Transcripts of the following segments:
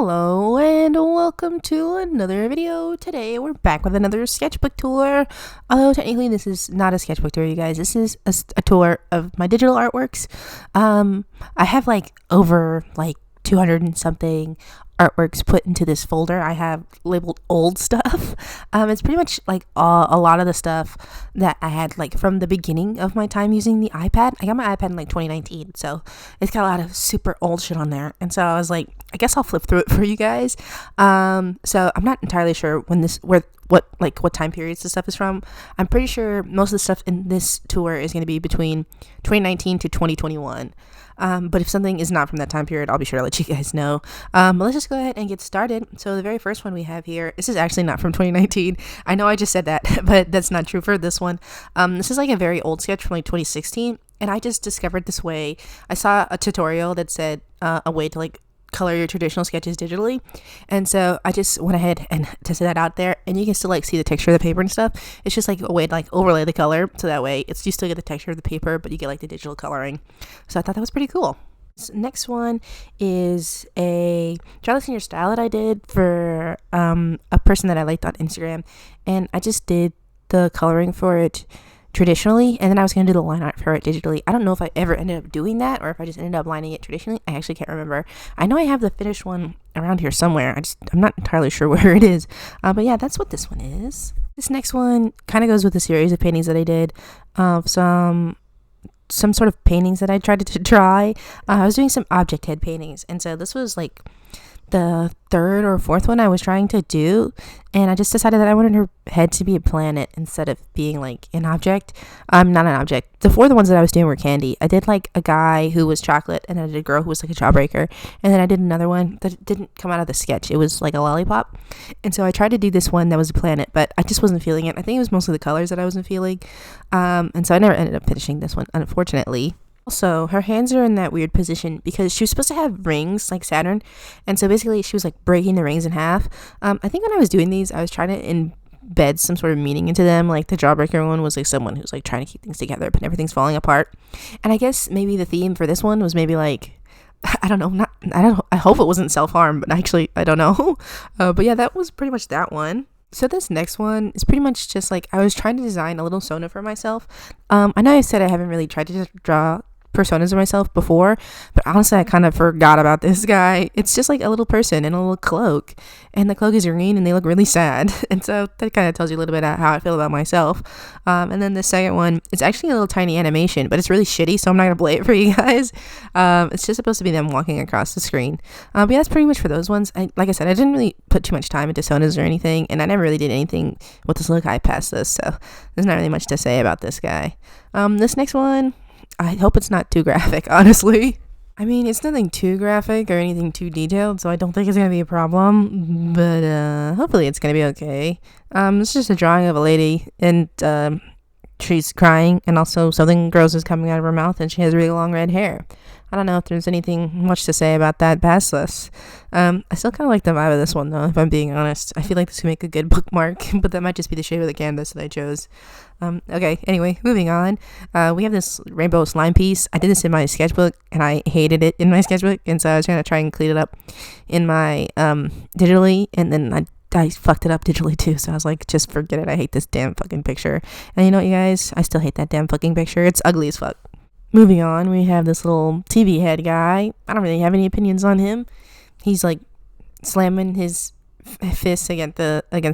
Hello and welcome to another video. Today we're back with another sketchbook tour. Although technically this is not a sketchbook tour, you guys. This is a tour of my digital artworks. I have over 200 and something artworks put into this folder. I have labeled old stuff. It's pretty much a lot of the stuff that I had from the beginning of my time using the iPad. I got my iPad in 2019, so it's got a lot of super old shit on there. And so I was like, I guess I'll flip through it for you guys. So I'm not entirely sure what time periods this stuff is from. I'm pretty sure most of the stuff in this tour is going to be between 2019 to 2021. But if something is not from that time period, I'll be sure to let you guys know. But let's just go ahead and get started. So the very first one we have here, this is actually not from 2019. I know I just said that, but that's not true for this one. This is a very old sketch from 2016, and I just discovered this way. I saw a tutorial that said a way to color your traditional sketches digitally, and so I just went ahead and tested that out there, and you can still see the texture of the paper and stuff. It's just a way to overlay the color, so that way you still get the texture of the paper, but you get the digital coloring. So I thought that was pretty cool. This next one is a draw this in your style that I did for a person that I liked on Instagram, and I just did the coloring for it traditionally, and then I was going to do the line art for it digitally. I don't know if I ever ended up doing that or if I just ended up lining it traditionally. I actually can't remember. I know I have the finished one around here somewhere. I'm not entirely sure where it is. But yeah, that's what this one is. This next one kind of goes with the series of paintings that I did of some sort of paintings that I tried to try. I was doing some object head paintings, and so this was the third or fourth one I was trying to do, and I just decided that I wanted her head to be a planet instead of being an object. Not an object. The four ones that I was doing were candy. I did a guy who was chocolate, and I did a girl who was a jawbreaker, and then I did another one that didn't come out of the sketch. It was a lollipop, and so I tried to do this one that was a planet, but I just wasn't feeling it. I think it was mostly the colors that I wasn't feeling, and so I never ended up finishing this one, unfortunately. Also, her hands are in that weird position because she was supposed to have rings like Saturn, and so basically she was breaking the rings in half. I think when I was doing these, I was trying to embed some sort of meaning into them. The jawbreaker one was someone who's trying to keep things together, but everything's falling apart. And I guess maybe the theme for this one was maybe I don't know, I hope it wasn't self-harm, but actually I don't know. But yeah, that was pretty much that one. So this next one is pretty much just I was trying to design a little Sona for myself. I know I said I haven't really tried to just draw personas of myself before, but honestly I kind of forgot about this guy. It's just a little person in a little cloak, and the cloak is green and they look really sad, and so that kind of tells you a little bit about how I feel about myself. And then the second one, it's actually a little tiny animation, but it's really shitty, so I'm not gonna play it for you guys. It's just supposed to be them walking across the screen. But yeah, that's pretty much for those ones. Like I said, I didn't really put too much time into Sonas or anything, and I never really did anything with this little guy past this, so there's not really much to say about this guy. This next one, I hope it's not too graphic, honestly. I mean, it's nothing too graphic or anything too detailed, so I don't think it's going to be a problem, but hopefully it's going to be okay. It's just a drawing of a lady, and she's crying, and also something gross is coming out of her mouth, and she has really long red hair. I don't know if there's anything much to say about that past this. I still kind of like the vibe of this one, though, if I'm being honest. I feel like this could make a good bookmark, but that might just be the shape of the canvas that I chose. Okay, anyway, moving on. We have this rainbow slime piece. I did this in my sketchbook, and I hated it in my sketchbook, and so I was going to try and clean it up in my digitally, and then I fucked it up digitally too, so I was like, just forget it. I hate this damn fucking picture. And you know what, you guys? I still hate that damn fucking picture. It's ugly as fuck. Moving on, we have this little TV head guy. I don't really have any opinions on him. He's slamming his fists against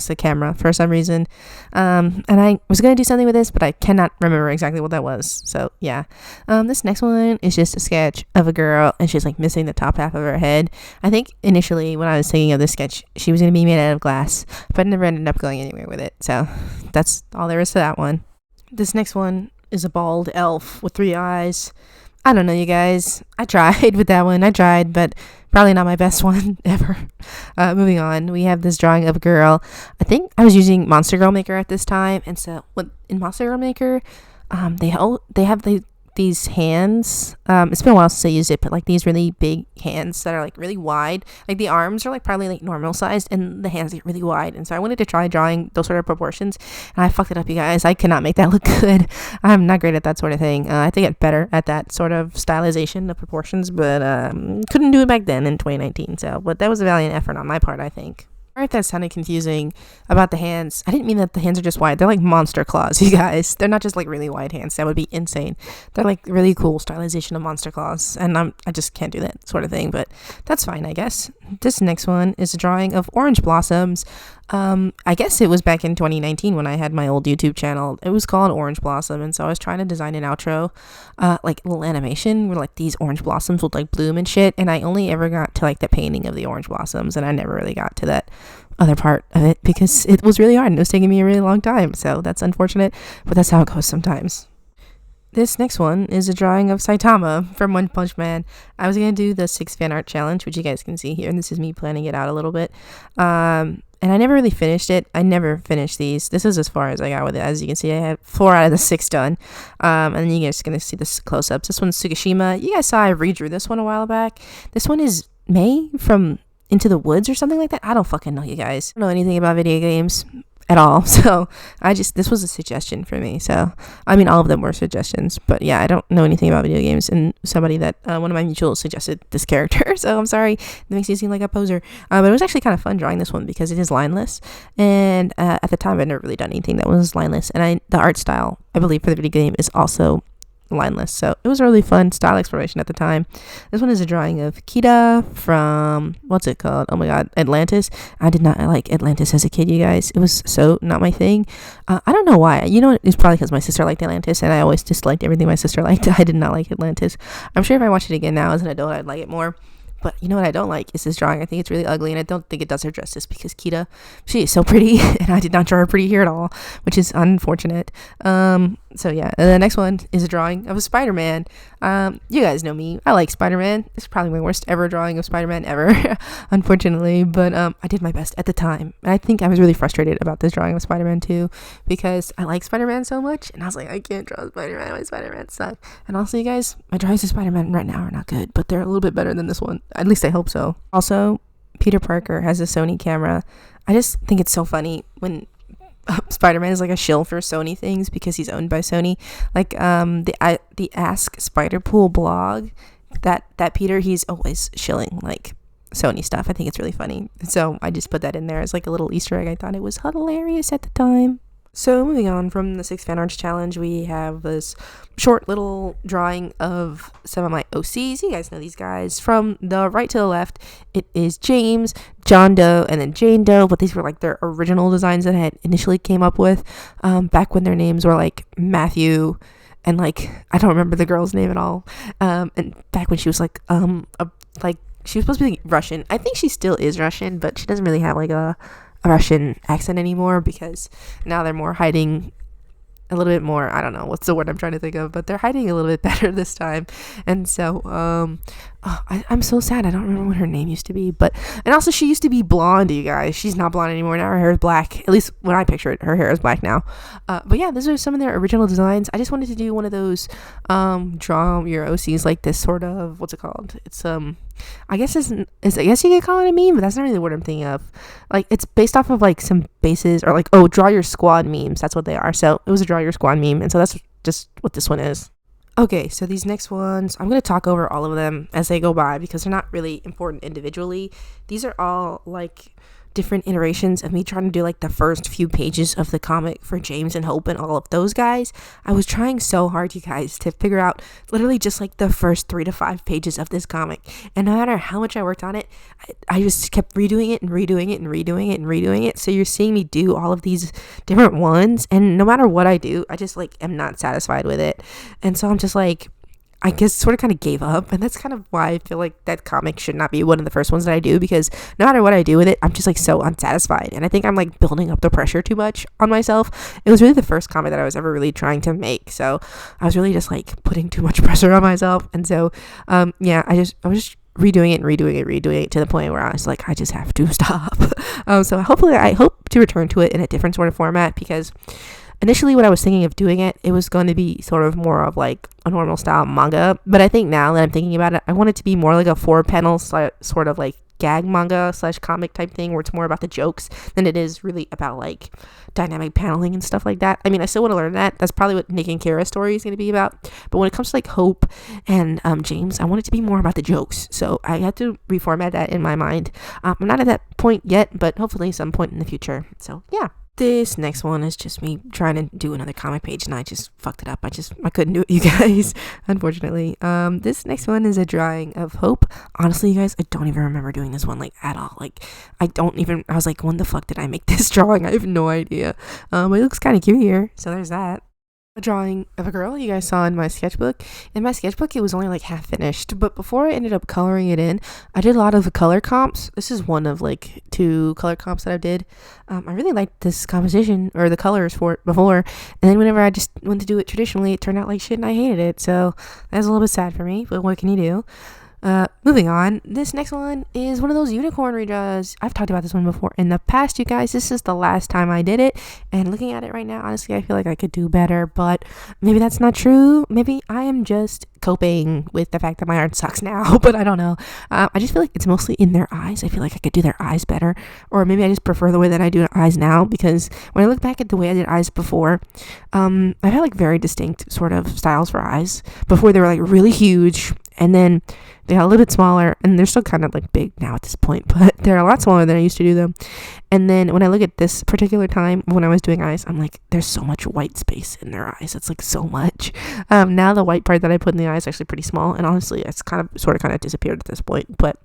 the camera for some reason. And I was gonna do something with this, but I cannot remember exactly what that was. So yeah. This next one is just a sketch of a girl, and she's missing the top half of her head. I think initially when I was thinking of this sketch, she was gonna be made out of glass, but I never ended up going anywhere with it. So that's all there is to that one. This next one is a bald elf with 3 eyes. I don't know, you guys. I tried with that one. But probably not my best one ever. Moving on, we have this drawing of a girl. I think I was using Monster Girl Maker at this time, and so in Monster Girl Maker, they these hands. It's been a while since I used it, but like these really big hands that are like really wide. Like the arms are like probably like normal sized, and the hands get really wide. And so I wanted to try drawing those sort of proportions, and I fucked it up, you guys. I cannot make that look good. I'm not great at that sort of thing. I think I get better at that sort of stylization of proportions, but couldn't do it back then in 2019. So, but that was a valiant effort on my part, I think. Sorry if that sounded confusing about the hands. I didn't mean that the hands are just wide. They're like monster claws, you guys. They're not just like really wide hands. That would be insane. They're like really cool stylization of monster claws, and I just can't do that sort of thing, but that's fine, I guess. This next one is a drawing of orange blossoms. I guess it was back in 2019 when I had my old YouTube channel. It was called Orange Blossom, and so I was trying to design an outro, like a little animation where like these orange blossoms would like bloom and shit, and I only ever got to like the painting of the orange blossoms, and I never really got to that other part of it because it was really hard and it was taking me a really long time. So that's unfortunate, but that's how it goes sometimes. This next one is a drawing of Saitama from One Punch Man. I was going to do the 6 fan art challenge, which you guys can see here, and this is me planning it out a little bit. And I never really finished it. I never finished these. This is as far as I got with it. As you can see, I had 4 out of the 6 done. And then you guys are going to see this close-ups. This one's Tsukishima. You guys saw I redrew this one a while back. This one is Mei from Into the Woods or something like that. I don't fucking know, you guys. I don't know anything about video games at all, so this was a suggestion for me. So I mean, all of them were suggestions, but yeah, I don't know anything about video games, and somebody that one of my mutuals suggested this character, so I'm sorry, that makes me seem like a poser, but it was actually kind of fun drawing this one because it is lineless, and at the time I'd never really done anything that was lineless, and the art style, I believe, for the video game is also lineless, so it was a really fun style exploration at the time. This one is a drawing of Kita from, what's it called, oh my god, Atlantis. I did not like Atlantis as a kid, you guys. It was so not my thing. I don't know why. You know, it's probably because my sister liked Atlantis, and I always disliked everything my sister liked. I did not like Atlantis. I'm sure if I watched it again now as an adult, I'd like it more. But you know what I don't like is this drawing. I think it's really ugly, and I don't think it does her justice because Kita, she is so pretty, and I did not draw her pretty here at all, which is unfortunate. So yeah, and the next one is a drawing of a Spider-Man. You guys know me. I like Spider-Man. This is probably my worst ever drawing of Spider-Man ever, unfortunately, but I did my best at the time. And I think I was really frustrated about this drawing of Spider-Man too, because I like Spider-Man so much, and I was like, I can't draw Spider-Man. My Spider-Man suck. And also, you guys, my drawings of Spider-Man right now are not good, but they're a little bit better than this one. At least I hope so. Also, Peter Parker has a Sony camera. I just think it's so funny when Spider-Man is like a shill for Sony things because he's owned by Sony. Like the Ask Spider-Pool blog, that Peter, he's always shilling like Sony stuff. I think it's really funny. So I just put that in there as like a little Easter egg. I thought it was hilarious at the time. So moving on from the 6 fan arts challenge, we have this short little drawing of some of my OCs. You guys know these guys. From the right to the left, it is James, John Doe, and then Jane Doe, but these were like their original designs that I had initially came up with back when their names were like Matthew and like, I don't remember the girl's name at all, and back when she was like she was supposed to be Russian. I think she still is Russian, but she doesn't really have like a Russian accent anymore because now they're more hiding a little bit more. I don't know what's the word I'm trying to think of, but they're hiding a little bit better this time. And so I'm so sad I don't remember what her name used to be, and also she used to be blonde, you guys. She's not blonde anymore. Now her hair is black, at least when I picture it. Her hair is black now, but yeah, those are some of their original designs. I just wanted to do one of those draw your OCs like this sort of, what's it called, it's I guess I guess you could call it a meme, but that's not really the word I'm thinking of. Like, it's based off of like some bases, or like, draw your squad memes. That's what they are. So it was a draw your squad meme, and so that's just what this one is. Okay, so these next ones, I'm going to talk over all of them as they go by because they're not really important individually. These are all like different iterations of me trying to do like the first few pages of the comic for James and Hope and all of those guys. I was trying so hard, you guys, to figure out literally just like the first 3 to 5 pages of this comic, and no matter how much I worked on it, I just kept redoing it and redoing it and redoing it and redoing it. So you're seeing me do all of these different ones, and no matter what I do, I just like am not satisfied with it. And so I'm just like, I guess sort of kind of gave up, and that's kind of why I feel like that comic should not be one of the first ones that I do, because no matter what I do with it, I'm just like so unsatisfied, and I think I'm like building up the pressure too much on myself. It was really the first comic that I was ever really trying to make, so I was really just like putting too much pressure on myself. And so yeah, I was just redoing it to the point where I was like, I just have to stop. So hopefully I hope to return to it in a different sort of format, because initially when I was thinking of doing it, it was going to be sort of more of like a normal style manga. But I think now that I'm thinking about it, I want it to be more like a 4-panel sort of like gag manga / comic type thing, where it's more about the jokes than it is really about like dynamic paneling and stuff like that. I mean, I still want to learn that. That's probably what Nick and Kara's story is going to be about. But when it comes to like Hope and James, I want it to be more about the jokes. So I had to reformat that in my mind. I'm not at that point yet, but hopefully some point in the future. So yeah. This next one is just me trying to do another comic page, and I just fucked it up. I couldn't do it, you guys, unfortunately. This next one is a drawing of Hope. Honestly, you guys, I don't even remember doing this one like at all. Like, I was like, when the fuck did I make this drawing? I have no idea. But it looks kind of cute here, so there's that. A drawing of a girl you guys saw in my sketchbook. In my sketchbook, it was only like half finished, but before I ended up coloring it in, I did a lot of color comps. This is one of like 2 color comps that I did. I really liked this composition or the colors for it before, and then whenever I just went to do it traditionally, it turned out like shit and I hated it, so that's a little bit sad for me, but what can you do? Moving on, this next one is one of those unicorn redraws. I've talked about this one before in the past, you guys. This is the last time I did it, and looking at it right now, honestly, I feel like I could do better, but maybe that's not true. Maybe I am just coping with the fact that my art sucks now, but I don't know. I just feel like it's mostly in their eyes. I feel like I could do their eyes better, or maybe I just prefer the way that I do eyes now, because when I look back at the way I did eyes before, I had like very distinct sort of styles for eyes. Before they were like really huge, and then they got a little bit smaller, and they're still kind of like big now at this point, but they're a lot smaller than I used to do them. And then when I look at this particular time when I was doing eyes, I'm like, there's so much white space in their eyes. It's like so much. Now the white part that I put in the eyes is actually pretty small, and honestly, it's kind of disappeared at this point. But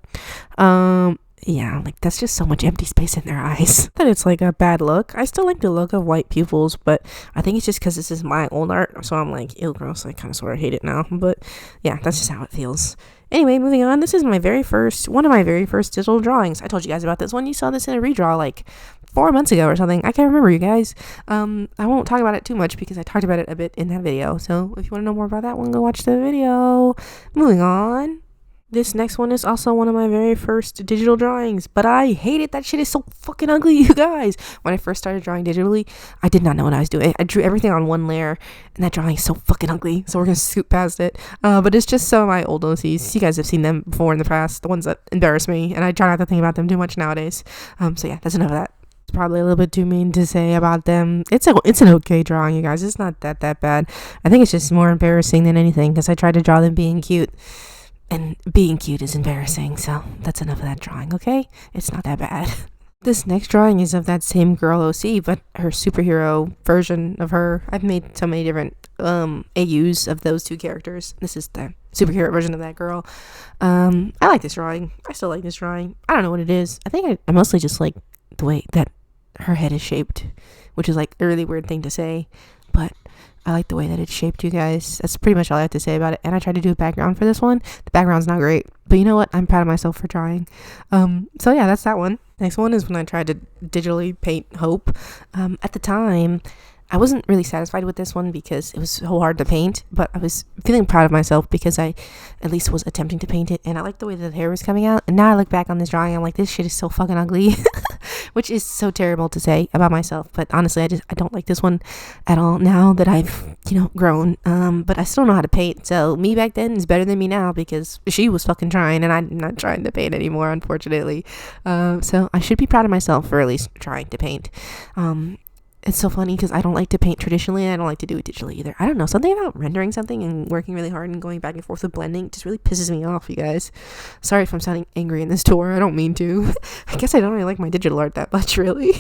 yeah, like that's just so much empty space in their eyes that it's like a bad look. I still like the look of white pupils, but I think it's just because this is my old art, so I'm like, ew, gross. I kind of sort of hate it now, but yeah, that's just how it feels. Anyway, moving on. This is one of my very first digital drawings. I told you guys about this one. You saw this in a redraw like 4 months ago or something. I can't remember, you guys. I won't talk about it too much because I talked about it a bit in that video. So if you want to know more about that one, go watch the video. Moving on. This next one is also one of my very first digital drawings, but I hate it. That shit is so fucking ugly, you guys. When I first started drawing digitally, I did not know what I was doing. I drew everything on one layer, and that drawing is so fucking ugly, so we're gonna scoot past it. But it's just some of my old OCs. You guys have seen them before in the past, the ones that embarrass me, and I try not to think about them too much nowadays. So yeah, that's enough of that. It's probably a little bit too mean to say about them. It's an okay drawing, you guys. It's not that bad. I think it's just more embarrassing than anything, because I tried to draw them being cute. And being cute is embarrassing, so that's enough of that drawing, okay? It's not that bad. This next drawing is of that same girl OC, but her superhero version of her. I've made so many different AUs of those 2 characters. This is the superhero version of that girl. I like this drawing. I still like this drawing. I don't know what it is. I think I mostly just like the way that her head is shaped, which is like a really weird thing to say, but I like the way that it's shaped, you guys. That's pretty much all I have to say about it. And I tried to do a background for this one. The background's not great, but you know what? I'm proud of myself for trying. So yeah, that's that one. Next one is when I tried to digitally paint Hope. At the time, I wasn't really satisfied with this one because it was so hard to paint, but I was feeling proud of myself because I at least was attempting to paint it, and I liked the way that the hair was coming out. And now I look back on this drawing, I'm like, this shit is so fucking ugly. Which is so terrible to say about myself, but honestly, I don't like this one at all now that I've, grown. But I still know how to paint, so me back then is better than me now because she was fucking trying, and I'm not trying to paint anymore, unfortunately. So I should be proud of myself for at least trying to paint. It's so funny because I don't like to paint traditionally, and I don't like to do it digitally either. I don't know, something about rendering something and working really hard and going back and forth with blending just really pisses me off, you guys. Sorry if I'm sounding angry in this tour. I don't mean to. I guess I don't really like my digital art that much, really.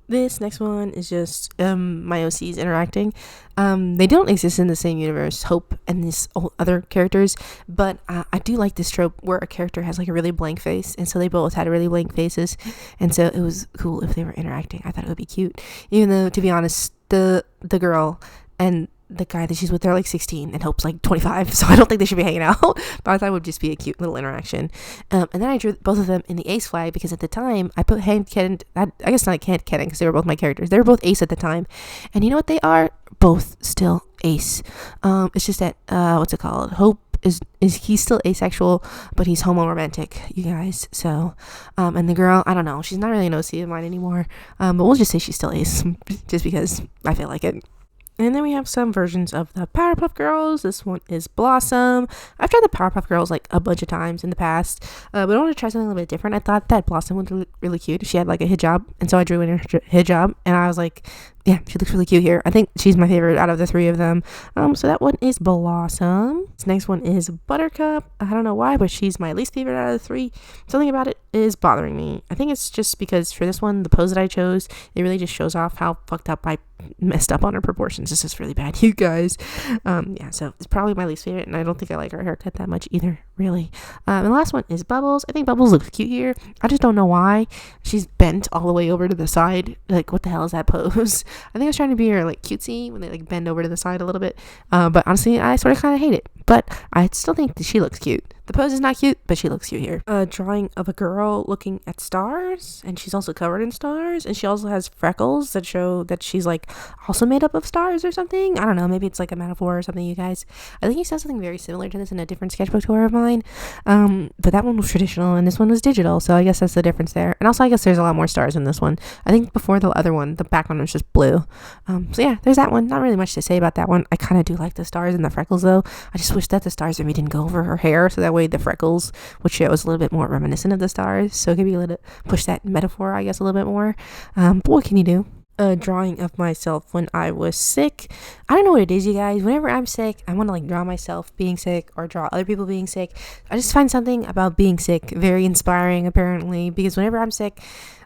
This next one is just my OCs interacting. They don't exist in the same universe, Hope and these other characters, but I do like this trope where a character has like a really blank face, and so they both had really blank faces, and so it was cool if they were interacting. I thought it would be cute, even though, to be honest, the girl and the guy that she's with, they're like 16 and Hope's like 25, so I don't think they should be hanging out. But I thought it would just be a cute little interaction. And then I drew both of them in the ace flag because at the time I put hand-cannon, I guess not hand-cannon because they were both my characters. They were both ace at the time, and you know what they are? Both still ace. It's just that what's it called? Hope is he's still asexual, but he's homo-romantic, you guys. So, and the girl, I don't know, she's not really an OC of mine anymore, but we'll just say she's still ace, just because I feel like it. And then we have some versions of the Powerpuff Girls. This one is Blossom. I've tried the Powerpuff Girls like a bunch of times in the past, but I want to try something a little bit different. I thought that Blossom would look really cute. She had like a hijab, and so I drew in her hijab, and I was like, yeah, she looks really cute here. I think she's my favorite out of the three of them. So that one is Blossom. This next one is Buttercup. I don't know why, but she's my least favorite out of the three. Something about it is bothering me. I think it's just because for this one, the pose that I chose, it really just shows off how fucked up I messed up on her proportions. This is really bad, you guys. Yeah, so it's probably my least favorite, and I don't think I like her haircut that much either, really. And the last one is Bubbles. I think Bubbles looks cute here. I just don't know why she's bent all the way over to the side. Like, what the hell is that pose? I think I was trying to be her like cutesy when they like bend over to the side a little bit, but honestly I sort of kind of hate it, but I still think that she looks cute. The pose is not cute, but she looks cute here. A drawing of a girl looking at stars, and she's also covered in stars, and she also has freckles that show that she's like also made up of stars or something. I don't know, maybe it's like a metaphor or something, you guys. I think he said something very similar to this in a different sketchbook tour of mine, but that one was traditional and this one was digital, so I guess that's the difference there. And also I guess there's a lot more stars in this one. I think before the other one, the background was just blue. So yeah, there's that one. Not really much to say about that one. I kind of do like the stars and the freckles though. I just wish that the stars maybe didn't go over her hair, so that way the freckles would show was a little bit more reminiscent of the stars, so it could be a little push that metaphor, I guess, a little bit more. But what can you do? A drawing of myself when I was sick. I don't know what it is, you guys. Whenever I'm sick, I want to like draw myself being sick or draw other people being sick. I just find something about being sick very inspiring, apparently, because whenever I'm sick,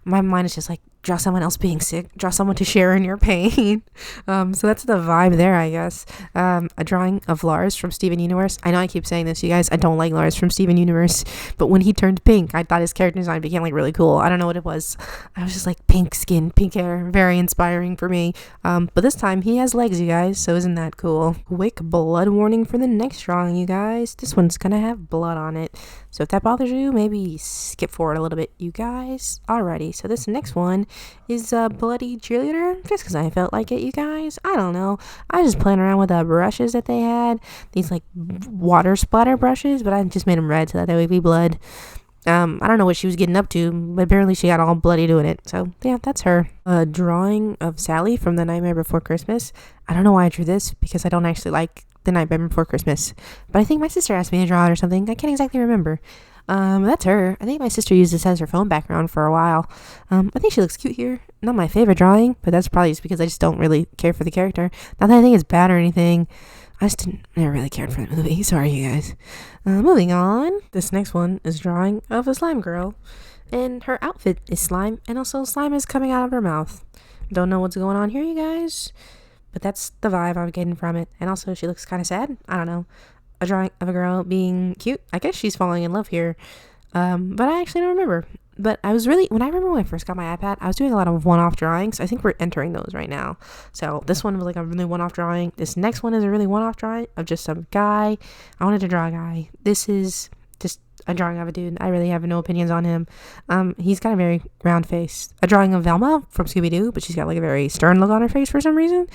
my mind is just like, draw someone else being sick, draw someone to share in your pain. So that's the vibe there, I guess. A drawing of Lars from Steven Universe. I know I keep saying this, you guys, I don't like Lars from Steven Universe, but when he turned pink, I thought his character design became like really cool. I don't know what it was. I was just like, pink skin, pink hair, very inspiring for me. But this time he has legs, you guys, so isn't that cool? Quick blood warning for the next drawing, you guys. This one's gonna have blood on it, so if that bothers you, maybe skip forward a little bit, you guys. Alrighty, so this next one is a bloody cheerleader, just because I felt like it, you guys. I don't know, I was just playing around with the brushes that they had, these like water splatter brushes, but I just made them red so that they would be blood. I don't know what she was getting up to, but apparently she got all bloody doing it. So yeah, that's her. A drawing of Sally from The Nightmare Before Christmas. I don't know why I drew this, because I don't actually like The Nightmare Before Christmas, but I think my sister asked me to draw it or something. I can't exactly remember. That's her. I think my sister used this as her phone background for a while. I think she looks cute here. Not my favorite drawing, but that's probably just because I just don't really care for the character. Not that I think it's bad or anything. I just never really cared for the movie. Sorry, you guys. Moving on. This next one is drawing of a slime girl, and her outfit is slime, and also slime is coming out of her mouth. Don't know what's going on here, you guys, but that's the vibe I'm getting from it. And also, she looks kind of sad. I don't know. A drawing of a girl being cute. I guess she's falling in love here, but I actually don't remember. But I remember when I first got my iPad, I was doing a lot of one-off drawings. I think we're entering those right now. So this one was like a really one-off drawing. This next one is a really one-off drawing of just some guy. I wanted to draw a guy. This is just a drawing of a dude. I really have no opinions on him. He's got a very round face. A drawing of Velma from Scooby-Doo, but she's got like a very stern look on her face for some reason.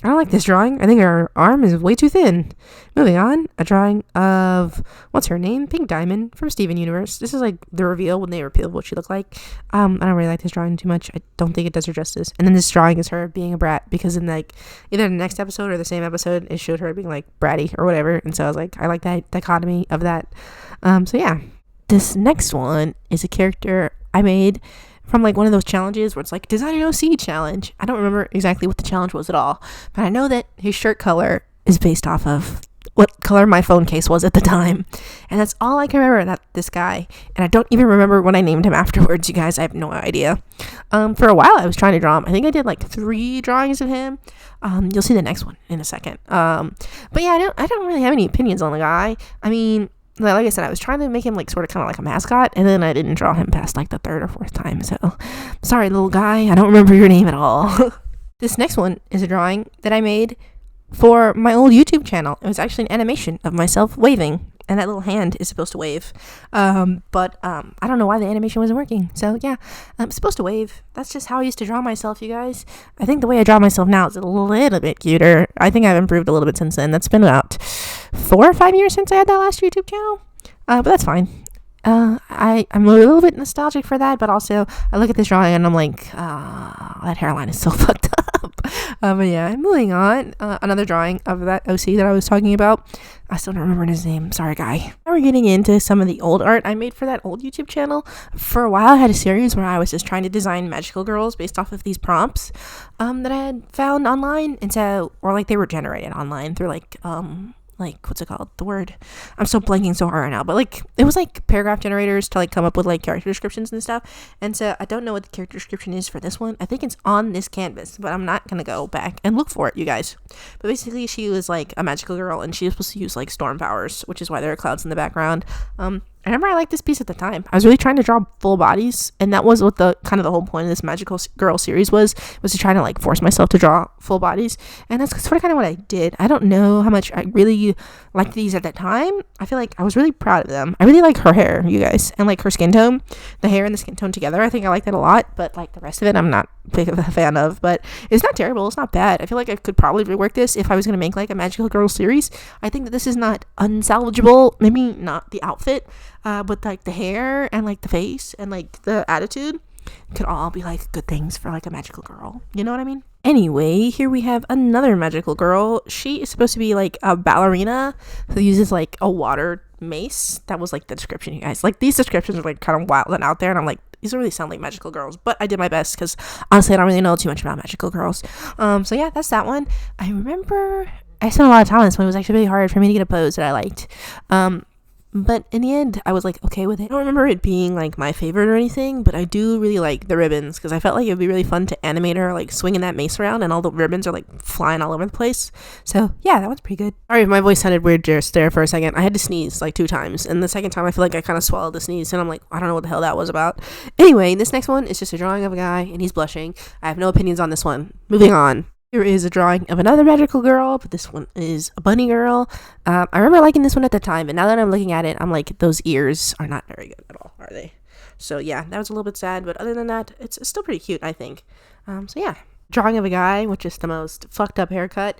I don't like this drawing. I think her arm is way too thin. Moving on, a drawing of, what's her name? Pink Diamond from Steven Universe. This is like the reveal when they reveal what she looked like. I don't really like this drawing too much. I don't think it does her justice. And then this drawing is her being a brat, because in like either the next episode or the same episode, it showed her being like bratty or whatever. And so I was like, I like that dichotomy of that. So yeah. This next one is a character I made from like one of those challenges where it's like design an OC challenge. I don't remember exactly what the challenge was at all, but I know that his shirt color is based off of what color my phone case was at the time, and that's all I can remember about this guy. And I don't even remember when I named him afterwards, you guys. I have no idea. For a while I was trying to draw him. I think I did like 3 drawings of him. You'll see the next one in a second. But yeah, I don't really have any opinions on the guy. I mean, like I said, I was trying to make him like sort of kind of like a mascot, and then I didn't draw him past like the 3rd or 4th time. So sorry, little guy, I don't remember your name at all. This next one is a drawing that I made for my old YouTube channel. It was actually an animation of myself waving, and that little hand is supposed to wave. But I don't know why the animation wasn't working. So yeah, I'm supposed to wave. That's just how I used to draw myself, you guys. I think the way I draw myself now is a little bit cuter. I think I've improved a little bit since then. That's been about 4 or 5 years since I had that last YouTube channel. But that's fine. I'm a little bit nostalgic for that, but also I look at this drawing and I'm like, that hairline is so fucked up. But yeah, moving on. Another drawing of that OC that I was talking about. I still don't remember his name. Sorry, guy. Now we're getting into some of the old art I made for that old YouTube channel. For a while, I had a series where I was just trying to design magical girls based off of these prompts that I had found online, and so, or like they were generated online through like what's it called, the word, I'm still blanking so hard right now, but like it was like paragraph generators to like come up with like character descriptions and stuff. And so I don't know what the character description is for this one. I think it's on this canvas, but I'm not gonna go back and look for it, you guys. But basically she was like a magical girl and she was supposed to use like storm powers, which is why there are clouds in the background. I remember I liked this piece at the time. I was really trying to draw full bodies, and that was what the kind of the whole point of this magical girl series was to try to like force myself to draw full bodies, and that's sort of kind of what I did. I don't know how much I really liked these at that time. I feel like I was really proud of them. I really like her hair, you guys, and like her skin tone, the hair and the skin tone together. I think I like that a lot, but like the rest of it I'm not big of a fan of, but it's not terrible. It's not bad. I feel like I could probably rework this if I was going to make like a magical girl series. I think that this is not unsalvageable. Maybe not the outfit, but like the hair and like the face and like the attitude could all be like good things for like a magical girl. You know what I mean? Anyway, here we have another magical girl. She is supposed to be like a ballerina who uses like a water mace. That was like the description, you guys. Like these descriptions are like kind of wild and out there, and I'm like, these don't really sound like magical girls, but I did my best because honestly I don't really know too much about magical girls. So yeah, that's that one. I remember I spent a lot of time on this one. It was actually really hard for me to get a pose that I liked. But in the end, I was like okay with it. I don't remember it being like my favorite or anything, but I do really like the ribbons because I felt like it would be really fun to animate her like swinging that mace around and all the ribbons are like flying all over the place. So yeah, that was pretty good. Sorry if my voice sounded weird just there for a second. I had to sneeze like 2 times, and the second time I feel like I kind of swallowed the sneeze, and I'm like, I don't know what the hell that was about. Anyway, this next one is just a drawing of a guy and he's blushing. I have no opinions on this one. Moving on. Here is a drawing of another magical girl, but this one is a bunny girl. I remember liking this one at the time, but now that I'm looking at it, I'm like, those ears are not very good at all, are they? So yeah, that was a little bit sad, but other than that, it's still pretty cute, I think. So yeah. Drawing of a guy with just the most fucked up haircut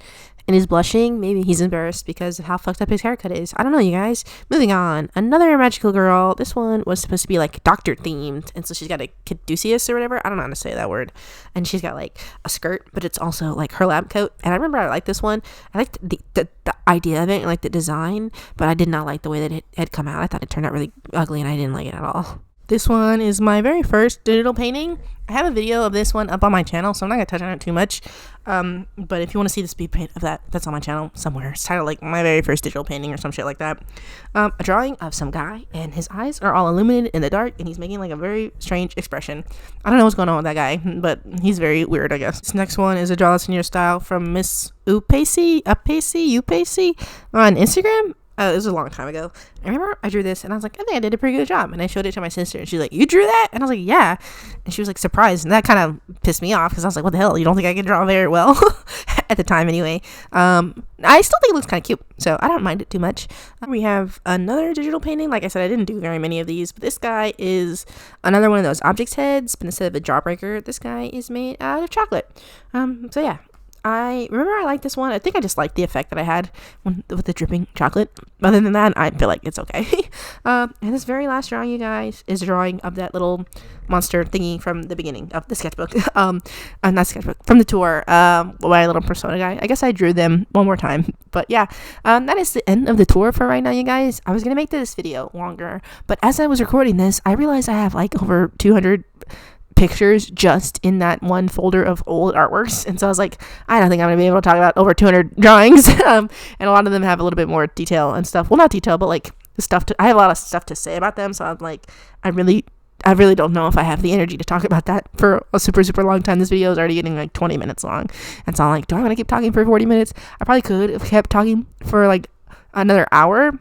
and he's blushing. Maybe he's embarrassed because of how fucked up his haircut is. I don't know, you guys. Moving on. Another magical girl. This one was supposed to be like doctor themed, and so she's got a caduceus or whatever. I don't know how to say that word. And she's got like a skirt, but it's also like her lab coat. And I remember I liked this one. I liked the idea of it and like the design, but I did not like the way that it had come out. I thought it turned out really ugly and I didn't like it at all. This one is my very first digital painting. I have a video of this one up on my channel, so I'm not going to touch on it too much. But if you want to see the speed paint of that, that's on my channel somewhere. It's titled like my very first digital painting or some shit like that. A drawing of some guy, and his eyes are all illuminated in the dark, and he's making like a very strange expression. I don't know what's going on with that guy, but he's very weird, I guess. This next one is a Draw This in Your Style from Miss Upacey on Instagram. It was a long time ago. I remember I drew this and I was like, I think I did a pretty good job. And I showed it to my sister and she's like, you drew that? And I was like, yeah. And she was like surprised. And that kind of pissed me off because I was like, what the hell? You don't think I can draw very well? At the time anyway. I still think it looks kind of cute. So I don't mind it too much. We have another digital painting. Like I said, I didn't do very many of these. But this guy is another one of those objects heads. But instead of a jawbreaker, this guy is made out of chocolate. So yeah. I remember I liked this one. I think I just liked the effect that I had with the dripping chocolate. Other than that, I feel like it's okay. And this very last drawing, you guys, is a drawing of that little monster thingy from the beginning of the sketchbook. Not sketchbook, from the tour. My little persona guy. I guess I drew them one more time. But yeah, that is the end of the tour for right now, you guys. I was going to make this video longer, but as I was recording this, I realized I have like over 200 pictures just in that one folder of old artworks, and so I was like, I don't think I'm gonna be able to talk about over 200 drawings. And a lot of them have a little bit more detail and stuff. Well, not detail, but like I have a lot of stuff to say about them, so I'm like, I really don't know if I have the energy to talk about that for a super long time. This video is already getting like 20 minutes long, and so I'm like, do I want to keep talking for 40 minutes? I probably could if I kept talking for like another hour.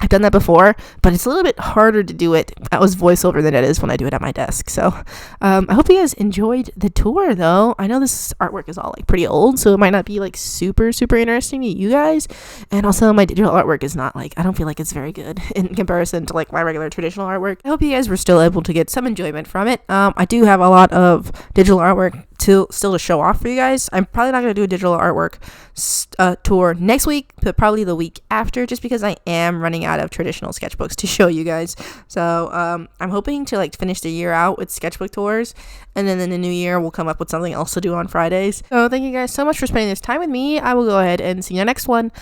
I've done that before, but it's a little bit harder to do it as voiceover than it is when I do it at my desk. So I hope you guys enjoyed the tour, though. I know this artwork is all like pretty old, so it might not be like super interesting to you guys. And also my digital artwork is not like, I don't feel like it's very good in comparison to like my regular traditional artwork. I hope you guys were still able to get some enjoyment from it. I do have a lot of digital artwork still to show off for you guys. I'm probably not going to do a digital artwork tour next week, but probably the week after, just because I am running out of traditional sketchbooks to show you guys. So I'm hoping to like finish the year out with sketchbook tours, and then in the new year we'll come up with something else to do on Fridays. So thank you guys so much for spending this time with me. I will go ahead and see you next one.